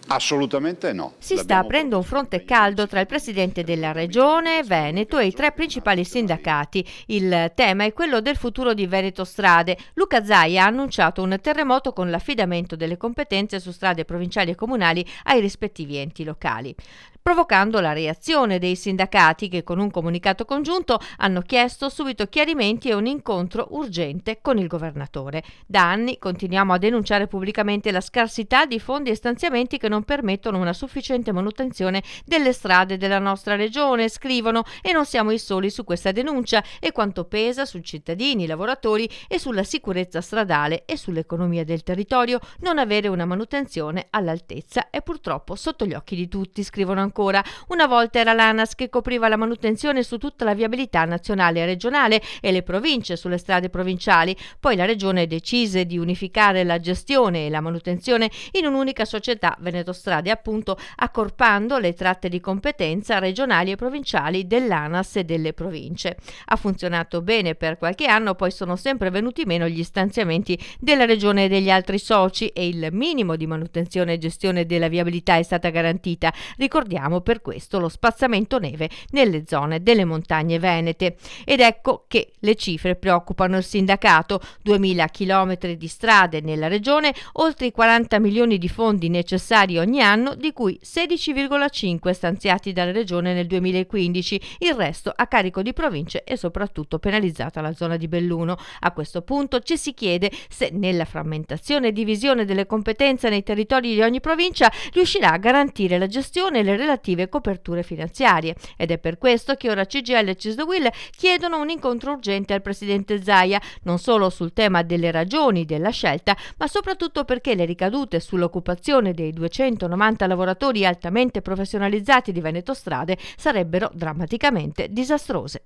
Assolutamente no. Si sta aprendo un fronte caldo tra il presidente della regione Veneto e i tre principali sindacati. Il tema è quello del futuro di Veneto Strade. Luca Zaia ha annunciato un terremoto con l'affidamento delle competenze su strade provinciali e comunali ai rispettivi enti locali, provocando la reazione dei sindacati che con un comunicato congiunto hanno chiesto subito chiarimenti e un incontro urgente con il governatore. Da anni continuiamo a denunciare pubblicamente la scarsità di fondi e stanziamenti che non permettono una sufficiente manutenzione delle strade della nostra regione, scrivono, e non siamo i soli su questa denuncia e quanto pesa sui cittadini, i lavoratori e sulla sicurezza stradale e sull'economia del territorio non avere una manutenzione all'altezza è purtroppo sotto gli occhi di tutti, scrivono ancora. Una volta era l'ANAS che copriva la manutenzione su tutta la viabilità nazionale e regionale e le province sulle strade provinciali, poi la regione decise di unificare la gestione e la manutenzione in un'unica società, Veneto Strade appunto, accorpando le tratte di competenza regionali e provinciali dell'ANAS e delle province. Ha funzionato bene per qualche anno, poi sono sempre venuti meno gli stanziamenti della regione e degli altri soci e il minimo di manutenzione e gestione della viabilità è stata garantita. Ricordiamo per questo lo spazzamento neve nelle zone delle montagne venete. Ed ecco che le cifre preoccupano il sindacato: 2000 chilometri di strade nella regione, oltre i 40 milioni di fondi necessari ogni anno, di cui 16,5 stanziati dalla regione nel 2015, il resto a carico di province e soprattutto penalizzata la zona di Belluno. A questo punto ci si chiede se nella frammentazione e divisione delle competenze nei territori di ogni provincia riuscirà a garantire la gestione e le relative coperture finanziarie, ed è per questo che ora CGIL e CISL chiedono un incontro urgente al presidente Zaia, non solo sul tema delle ragioni della scelta, ma soprattutto perché le ricadute sull'occupazione dei 290 lavoratori altamente professionalizzati di Veneto Strade sarebbero drammaticamente disastrose.